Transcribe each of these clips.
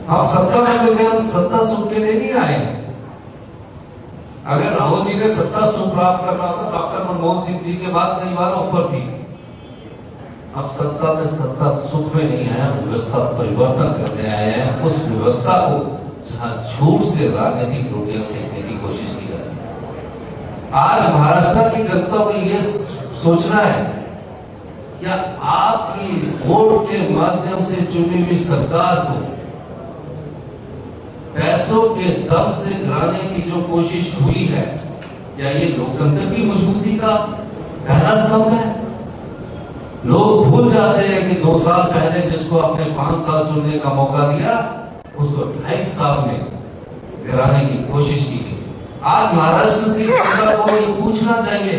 हम सत्ता में मिल गए, हम सत्ता सुख के लिए नहीं आए। अगर राहुल जी ने सत्ता सुख प्राप्त करना होता, डॉक्टर मनमोहन सिंह जी के बाद कई बार ऑफर थी। अब सत्ता में सत्ता सुख में नहीं आया, व्यवस्था परिवर्तन करने आए हैं। उस व्यवस्था को जहां झूठ से राजनीतिक रोटियां सेकने की कोशिश की जा रही है। आज महाराष्ट्र की जनता को यह सोचना है, क्या आपकी वोट के माध्यम से चुनी हुई सरकार को पैसों के दम से गिराने की जो कोशिश हुई है, क्या ये लोकतंत्र की मजबूती का पहला स्तंभ है? लोग भूल जाते हैं कि 2 साल पहले जिसको आपने 5 साल चुनने का मौका दिया, उसको 2.5 साल में गिराने की कोशिश की गई। आज महाराष्ट्र की जनता को ये पूछना चाहिए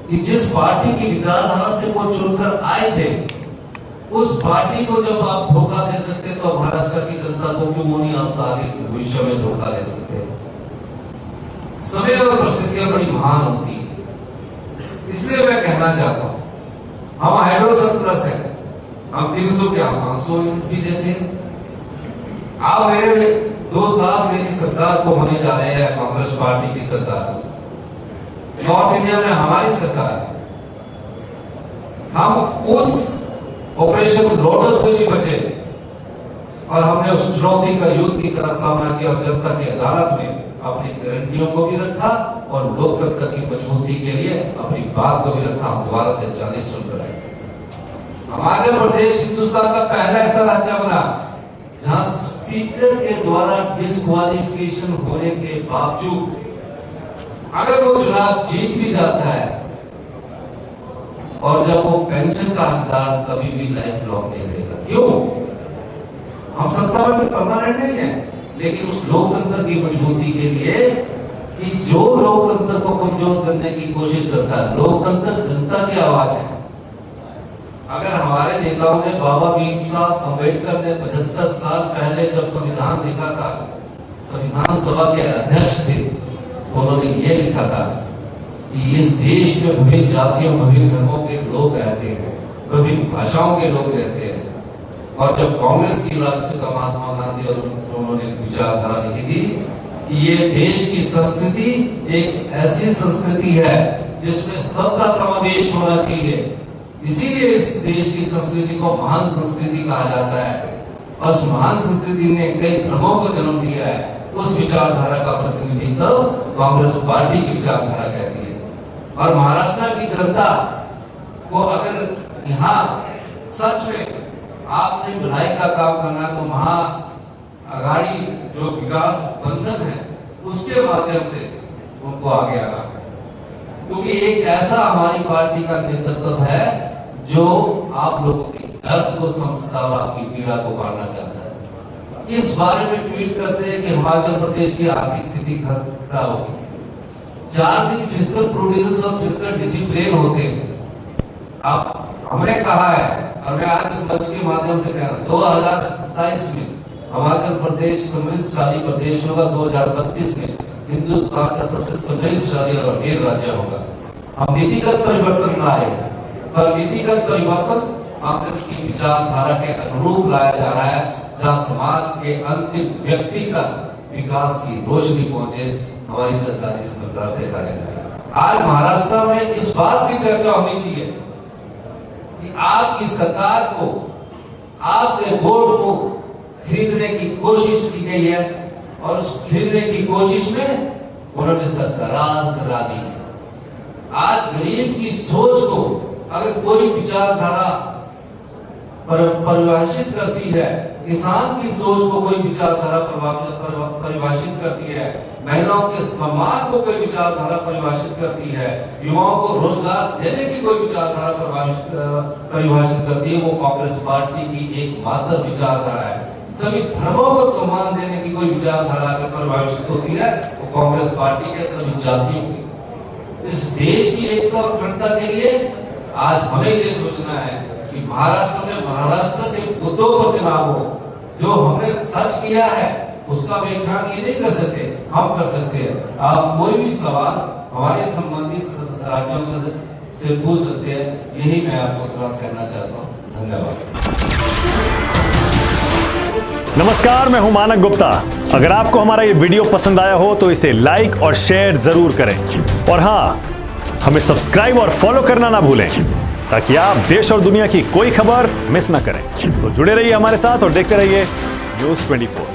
कि जिस पार्टी की विचारधारा से वो चुनकर आए थे, उस पार्टी को जब आप धोखा दे सकते तो महाराष्ट्र की जनता को क्यों नहीं आप आगे भविष्य में धोखा दे सकते? समय और परिस्थितियां बड़ी महान होती है। इसलिए मैं कहना चाहता हूं, हम हाइड्रोजन प्लस है, हम 300 के 500 यूनिट भी देते हैं। आप मेरे 2 साल मेरी सरकार को होने जा रहे हैं, कांग्रेस पार्टी की सरकार, नॉर्थ इंडिया में हमारी सरकार है। हम उस ऑपरेशन लोटस से भी बचे और हमने उस चुनौती का युद्ध की तरह सामना किया और जनता की अदालत में अपनी गारंटियों को भी रखा और लोकतंत्र की मजबूती के लिए अपनी बात को भी रखा। हम दोबारा से 40 चुनकर आए। हिमाचल प्रदेश हिंदुस्तान का पहला ऐसा राज्य बना जहां स्पीकर के द्वारा डिस्क्वालिफिकेशन होने के बावजूद अगर वो चुनाव जीत भी जाता है और जब वो पेंशन का हकदार कभी भी लाइफ लॉन्ग नहीं रहेगा। क्यों? हम सत्ता में परमानेंट नहीं है, लेकिन उस लोकतंत्र की मजबूती के लिए कि जो लोकतंत्र को कमजोर करने की कोशिश करता है, लोकतंत्र जनता की आवाज है। अगर हमारे नेताओं ने, बाबा भीम साहब अम्बेडकर ने 75 साल पहले जब संविधान लिखा था, संविधान सभा के अध्यक्ष थे, उन्होंने ये लिखा था कि इस देश में विभिन्न जातियों, विभिन्न धर्मों के लोग रहते हैं, विभिन्न भाषाओं के लोग रहते हैं। और जब कांग्रेस की राष्ट्रपिता महात्मा गांधी और उन्होंने विचारधारा लिखी थी कि ये देश की संस्कृति एक ऐसी संस्कृति है जिसमें सबका समावेश होना चाहिए, इसीलिए इस देश की संस्कृति को महान संस्कृति कहा जाता है। और उस महान संस्कृति ने कई धर्मों को जन्म दिया है। उस विचारधारा का प्रतिनिधित्व कांग्रेस पार्टी की विचारधारा कहती है। और महाराष्ट्र की जनता को अगर यहाँ सच में आपने भलाई का काम करना तो महाअघाड़ी जो विकास बंधन है उसके माध्यम से उनको आगे आना, क्योंकि एक ऐसा हमारी पार्टी का नेतृत्व है जो आप लोगों के दर्द को समझता और आपकी पीड़ा को बांटना चाहता है। इस बारे में ट्वीट करते हैं कि हिमाचल प्रदेश की आर्थिक स्थिति खराब होगी। 4 दिन फिस्कल प्रोड्यूसर्स और फिस्कल डिसिप्लिन होते हैं। अब हमने कहा है और मैं आज इस मंच के माध्यम से कह रहा हूं, 2027 में हिमाचल प्रदेश समृद्धशाली प्रदेश होगा, 2032 में हिंदुस्तान का सबसे समृद्धशाली और अमीर राज्य होगा। हम नीतिगत परिवर्तन लाए, पर नीतिगत परिवर्तन कांग्रेस की विचारधारा के अनुरूप लाया जा रहा है, जहां समाज के अंतिम व्यक्ति का विकास की रोशनी पहुंचे। हमारी सरकार इस प्रकार से कार्य करेगी। आज महाराष्ट्र में इस बात की चर्चा होनी चाहिए कि आपकी सरकार को, आपके वोट को खरीदने की कोशिश की गई है और उस खरीदने की कोशिश में उन्होंने सरकार करा दी। आज गरीब की सोच को अगर कोई विचारधारा परिभाषित करती है, किसान की सोच को कोई विचारधारा परिभाषित करती है, महिलाओं के सम्मान को कोई विचारधारा परिभाषित करती है, युवाओं को रोजगार देने की कोई विचारधारा परिभाषित करती है, वो कांग्रेस पार्टी की एकमात्र विचारधारा है। सभी धर्मों को सम्मान देने की कोई विचारधारा अगर परिभाषित होती है, वो कांग्रेस पार्टी के सभी जातियों की। इस देश की एकता और अखंडता के लिए आज हमें ये सोचना है कि महाराष्ट्र में महाराष्ट्र के मुद्दों पर चुनाव हो। जो हमने सच किया है उसका व्याख्यान ये नहीं कर सकते, हम कर सकते हैं। आप कोई भी सवाल हमारे संबंधित राज्यों से पूछ सकते हैं। यही मैं आपको तुरंत कहना चाहता हूँ। धन्यवाद। नमस्कार, मैं हूं मानक गुप्ता। अगर आपको हमारा ये वीडियो पसंद आया हो तो इसे लाइक और शेयर जरूर करें और हाँ, हमें सब्सक्राइब और फॉलो करना ना भूलें ताकि आप देश और दुनिया की कोई खबर मिस ना करें। तो जुड़े रहिए हमारे साथ और देखते रहिए News 24।